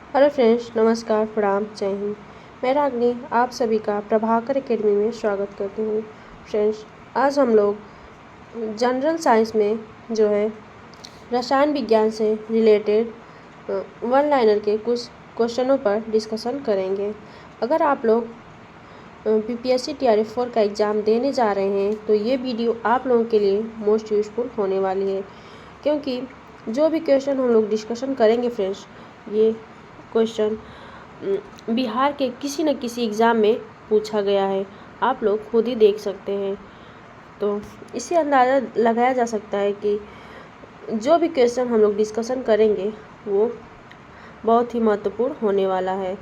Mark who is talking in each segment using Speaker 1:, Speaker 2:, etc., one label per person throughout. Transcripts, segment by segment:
Speaker 1: Hello friends, नमस्कार, प्रणाम, जय हिंद। मैं रागनी आप सभी का प्रभाकर एकेडमी में स्वागत करती हूँ। फ्रेंड्स, आज हम लोग जनरल साइंस में जो है रसायन विज्ञान से रिलेटेड वन लाइनर के कुछ क्वेश्चनों पर डिस्कशन करेंगे। अगर आप लोग बीपीएससी टीआरएफ 4 का एग्ज़ाम देने जा रहे हैं तो ये वीडियो आप लोगों के लिए मोस्ट यूज़फुल होने वाली है, क्योंकि जो भी क्वेश्चन हम लोग डिस्कशन करेंगे फ्रेंड्स, ये क्वेश्चन बिहार के किसी न किसी एग्ज़ाम में पूछा गया है। आप लोग खुद ही देख सकते हैं, तो इससे अंदाज़ा लगाया जा सकता है कि जो भी क्वेश्चन हम लोग डिस्कशन करेंगे वो बहुत ही महत्वपूर्ण होने वाला है।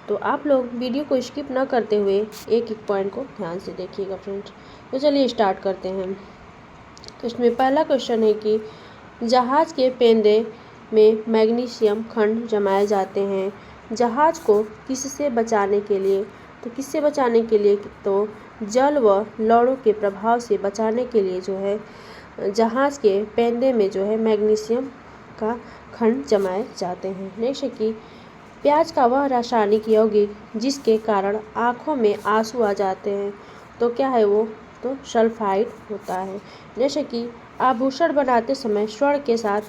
Speaker 1: तो आप लोग वीडियो को स्किप न करते हुए एक एक पॉइंट को ध्यान से देखिएगा फ्रेंड्स। तो चलिए स्टार्ट करते हैं। तो इसमें पहला क्वेश्चन है कि जहाज़ के पेंदे में मैग्नीशियम खंड जमाए जाते हैं। जहाज़ को किससे बचाने के लिए? तो किससे बचाने के लिए? तो जल व लौड़ों के प्रभाव से बचाने के लिए जो है जहाज़ के पेंदे में जो है मैग्नीशियम का खंड जमाए जाते हैं। नेक्स्ट है कि प्याज का वह रासायनिक यौगिक जिसके कारण आँखों में आंसू आ जाते हैं, तो क्या है वो? तो सल्फाइड होता है। जैसे कि आभूषण बनाते समय स्वर्ण के साथ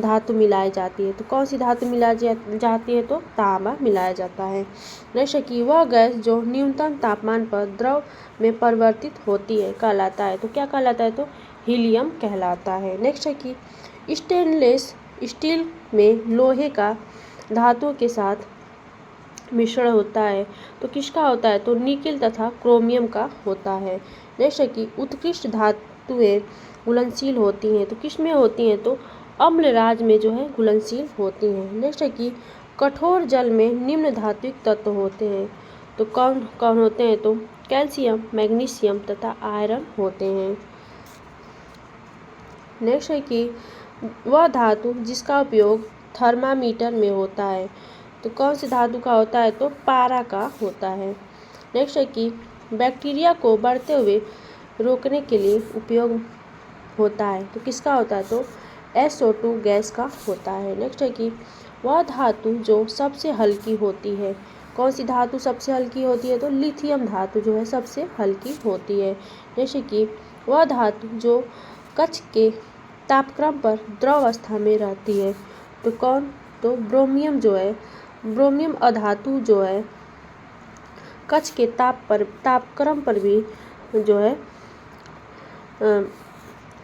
Speaker 1: धातु मिलाई जाती है, तो कौन सी धातु मिलाई जाती है? तो तांबा मिलाया जाता है। जैसे कि वह गैस जो न्यूनतम तापमान पर द्रव में परिवर्तित होती है कहलाता है, तो क्या कहलाता है? तो हीलियम कहलाता है। नेक्स्ट है कि स्टेनलेस स्टील में लोहे का धातुओं के साथ मिश्रण होता है, तो किसका होता है? तो निकेल तथा क्रोमियम का होता है। जैसे कि उत्कृष्ट धातुएं घुलनशील होती हैं, तो किस में होती हैं? तो अम्लराज में जो है घुलनशील होती हैं। जैसे कि कठोर जल में निम्न धात्विक तत्व होते हैं, तो कौन कौन होते हैं? तो कैल्शियम, मैग्नीशियम तथा आयरन होते हैं। नेक्स्ट है कि वह धातु जिसका उपयोग थर्मामीटर में होता है, तो कौन सी धातु का होता है? तो पारा का होता है। नेक्स्ट है कि बैक्टीरिया को बढ़ते हुए रोकने के लिए उपयोग होता है, तो किसका होता है? तो SO2 गैस का होता है। नेक्स्ट है कि वह धातु जो सबसे हल्की होती है, कौन सी धातु सबसे हल्की होती है? तो लिथियम धातु जो है सबसे हल्की होती है। जैसे कि वह धातु जो कक्ष के तापक्रम पर द्रव अवस्था में रहती है, तो कौन? तो ब्रोमियम जो है, ब्रोमियम अधातु जो है कक्ष के तापक्रम पर भी जो है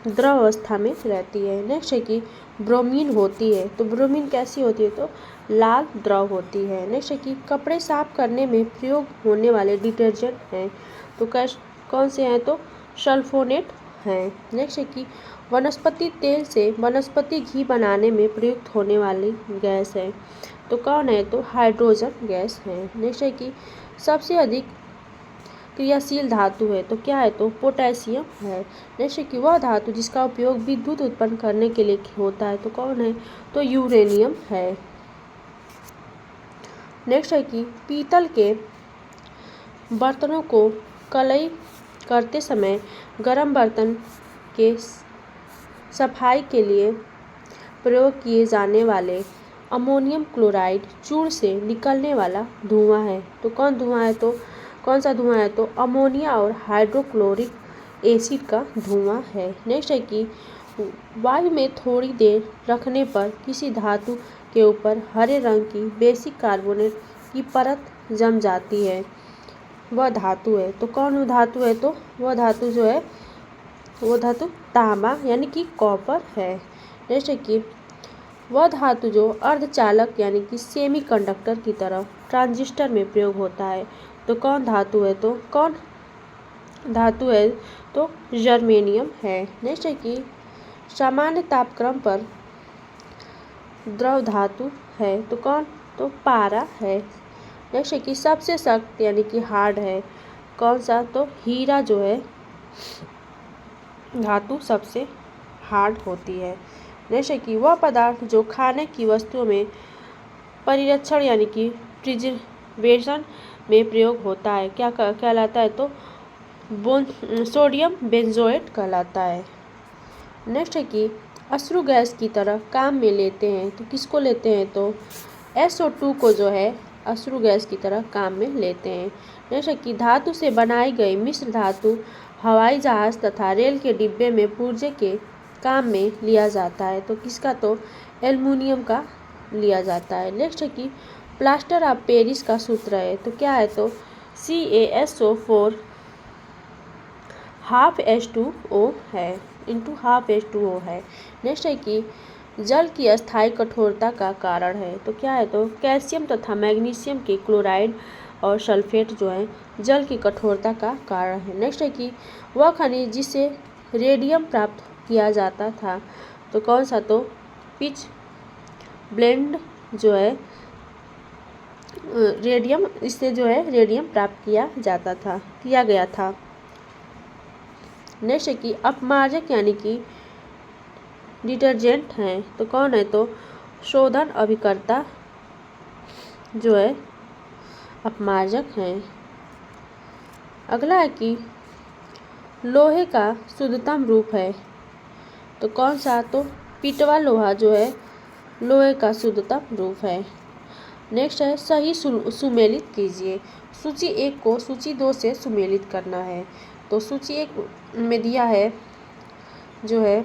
Speaker 1: द्रव अवस्था में रहती है। नेक्स्ट है कि ब्रोमीन होती है, तो ब्रोमीन कैसी होती है? तो लाल द्रव होती है। नेक्स्ट है कि कपड़े साफ करने में प्रयोग होने वाले डिटर्जेंट हैं, तो कौन से हैं? तो सल्फोनेट हैं। नेक्स्ट है कि वनस्पति तेल से वनस्पति घी बनाने में प्रयुक्त होने वाली गैस है, तो कौन है? तो हाइड्रोजन गैस है। नेक्स्ट है कि सबसे अधिक क्रियाशील धातु है, तो क्या है? तो पोटेशियम है। जैसे कि वह धातु जिसका उपयोग विद्युत उत्पन्न करने के लिए होता है, तो कौन है? तो यूरेनियम है। नेक्स्ट है कि पीतल के बर्तनों को कलई करते समय गर्म बर्तन के सफाई के लिए प्रयोग किए जाने वाले अमोनियम क्लोराइड चूर्ण से निकलने वाला धुआं है, तो कौन धुआं है? तो कौन सा धुआं है? तो अमोनिया और हाइड्रोक्लोरिक एसिड का धुआं है। नेक्स्ट है कि वायु में थोड़ी देर रखने पर किसी धातु के ऊपर हरे रंग की बेसिक कार्बोनेट की परत जम जाती है, वह धातु है, तो कौन वो धातु है? तो वह धातु जो है वो धातु तांबा यानी कि कॉपर है। जैसे कि वह धातु जो अर्धचालक यानी कि सेमी कंडक्टर की तरह ट्रांजिस्टर में प्रयोग होता है, तो कौन धातु है? तो कौन धातु है? तो जर्मेनियम है। नेक्स्ट है कि सामान्य तापक्रम पर द्रव धातु है, तो कौन? तो पारा है। नेक्स्ट है कि सबसे सख्त यानी कि हार्ड है, कौन सा? तो हीरा जो है धातु सबसे हार्ड होती है। जैसे कि वह पदार्थ जो खाने की वस्तुओं में परिरक्षण यानी कि प्रिजर्वेशन में प्रयोग होता है, क्या कहलाता है? तो सोडियम बेंजोएट कहलाता है। नेक्स्ट है कि अश्रु गैस की तरह काम में लेते हैं, तो किसको लेते हैं? तो SO2 को जो है अश्रु गैस की तरह काम में लेते हैं। जैसे कि धातु से बनाई गई मिश्र धातु हवाई जहाज तथा रेल के डिब्बे में पुर्जे के काम में लिया जाता है। तो किसका? तो एल्युमिनियम का लिया जाता है। नेक्स्ट है कि प्लास्टर ऑफ पेरिस का सूत्र है, तो क्या है? तो CaSO4 ½ H2O है इंटू ½ H2O है। नेक्स्ट है कि जल की अस्थायी कठोरता का कारण है, तो क्या है? तो कैल्शियम तथा मैग्नीशियम के क्लोराइड और सल्फेट जो है जल की कठोरता का कारण है। नेक्स्ट है कि वह खनिज जिससे रेडियम प्राप्त किया जाता था, तो कौन सा? तो पिच ब्लेंड जो है रेडियम, इससे जो है रेडियम प्राप्त किया गया था। नेक्स्ट है कि अपमार्जक यानी कि डिटर्जेंट हैं, तो कौन है? तो शोधन अभिकर्ता जो है अपमार्जक हैं। अगला है कि लोहे का शुद्धतम रूप है, तो कौन सा? तो पिटवा लोहा जो है लोहे का शुद्धतम रूप है। नेक्स्ट है सही सुमेलित कीजिए। सूची 1 को सूची 2 से सुमेलित करना है। तो सूची 1 में दिया है जो है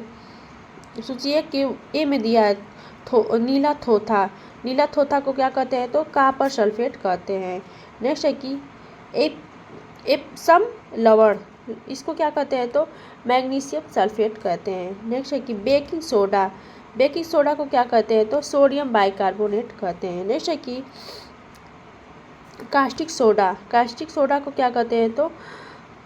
Speaker 1: सूची 1 के ए में दिया है नीला थोथा। नीला थोथा को क्या कहते हैं? तो कॉपर सल्फेट कहते हैं। नेक्स्ट है कि एप्सम लवण, इसको क्या कहते हैं? तो मैग्नीशियम सल्फेट कहते हैं। नेक्स्ट है कि बेकिंग सोडा, बेकिंग सोडा को क्या कहते हैं? तो सोडियम बाइकार्बोनेट कहते हैं। नेक्स्ट है कि कास्टिक सोडा, कास्टिक सोडा को क्या कहते हैं? तो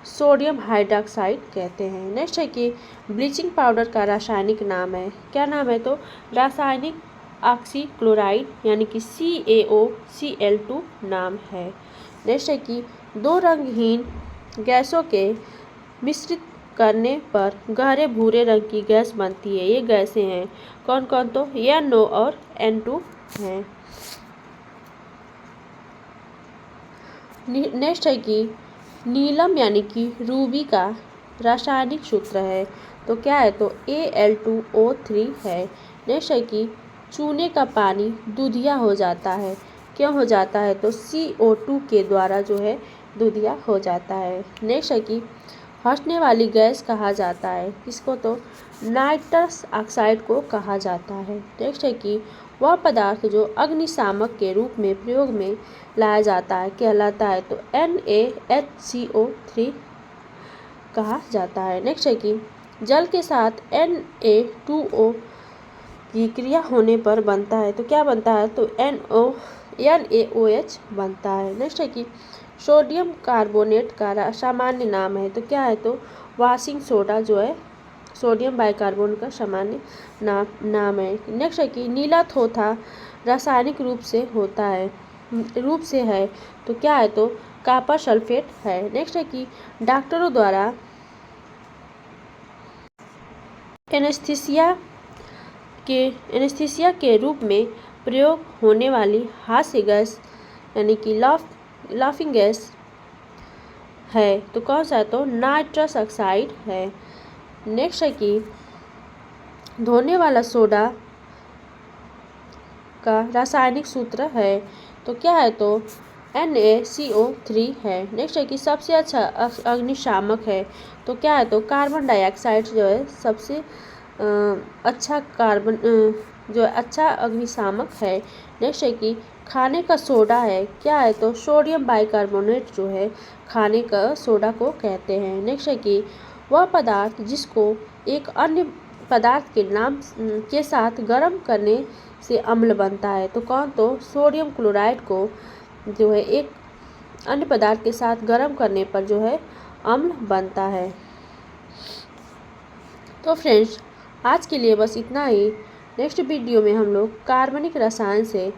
Speaker 1: सोडियम हाइड्रॉक्साइड कहते हैं। नेक्स्ट है कि ब्लीचिंग पाउडर का रासायनिक नाम है, क्या नाम है? तो रासायनिक ऑक्सीक्लोराइड यानी कि CaOCl2 नाम है। नेक्स्ट है कि दो रंगहीन गैसों के मिश्रित करने पर गहरे भूरे रंग की गैस बनती है। ये गैसें हैं कौन कौन? तो NO और N2 हैं। नेक्स्ट है कि नीलम यानी कि रूबी का रासायनिक सूत्र है, तो क्या है? तो Al2O3 है। नेक्स्ट है कि चूने का पानी दूधिया हो जाता है, क्यों हो जाता है? तो CO2 के द्वारा जो है दूधिया हो जाता है। नेक्स्ट है कि हंसने वाली गैस कहा जाता है, किसको? तो नाइट्रस ऑक्साइड को कहा जाता है। नेक्स्ट है कि वह पदार्थ जो अग्निशामक के रूप में प्रयोग में लाया जाता है कहलाता है, तो NaHCO3 कहा जाता है। नेक्स्ट है कि जल के साथ Na2O की क्रिया होने पर बनता है, तो क्या बनता है? तो NaOH बनता है। नेक्स्ट है कि सोडियम कार्बोनेट का सामान्य नाम है, तो क्या है? तो वॉशिंग सोडा जो है सोडियम बाइकार्बोनेट का सामान्य नाम है। नेक्स्ट है कि नीला थोथा रासायनिक रूप से है, तो क्या है? तो कॉपर सल्फेट है। नेक्स्ट है कि डॉक्टरों द्वारा एनेस्थीसिया के रूप में प्रयोग होने वाली हास्य गैस यानी कि लाफिंग गैस है, तो कौन सा है? तो नाइट्रस ऑक्साइड है। नेक्स्ट है कि धोने वाला सोडा का रासायनिक सूत्र है, तो क्या है? तो NaCO3 है। नेक्स्ट है कि सबसे अच्छा अग्निशामक है, तो क्या है? तो कार्बन डाइऑक्साइड जो है सबसे अच्छा अग्निशामक है। नेक्स्ट है कि खाने का सोडा है, क्या है? तो सोडियम बाइकार्बोनेट जो है खाने का सोडा को कहते हैं। नेक्स्ट है कि वह पदार्थ जिसको एक अन्य पदार्थ के नाम के साथ गर्म करने से अम्ल बनता है, तो कौन? तो सोडियम क्लोराइड को जो है एक अन्य पदार्थ के साथ गर्म करने पर जो है अम्ल बनता है। तो फ्रेंड्स आज के लिए बस इतना ही। नेक्स्ट वीडियो में हम लोग कार्बनिक रसायन से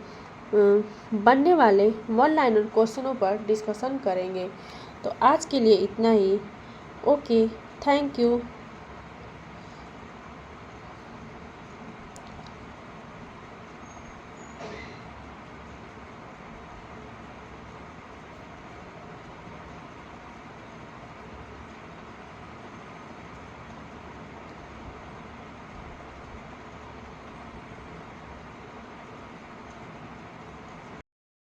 Speaker 1: बनने वाले वन लाइनर क्वेश्चनों पर डिस्कशन करेंगे। तो आज के लिए इतना ही। Okay, thank you.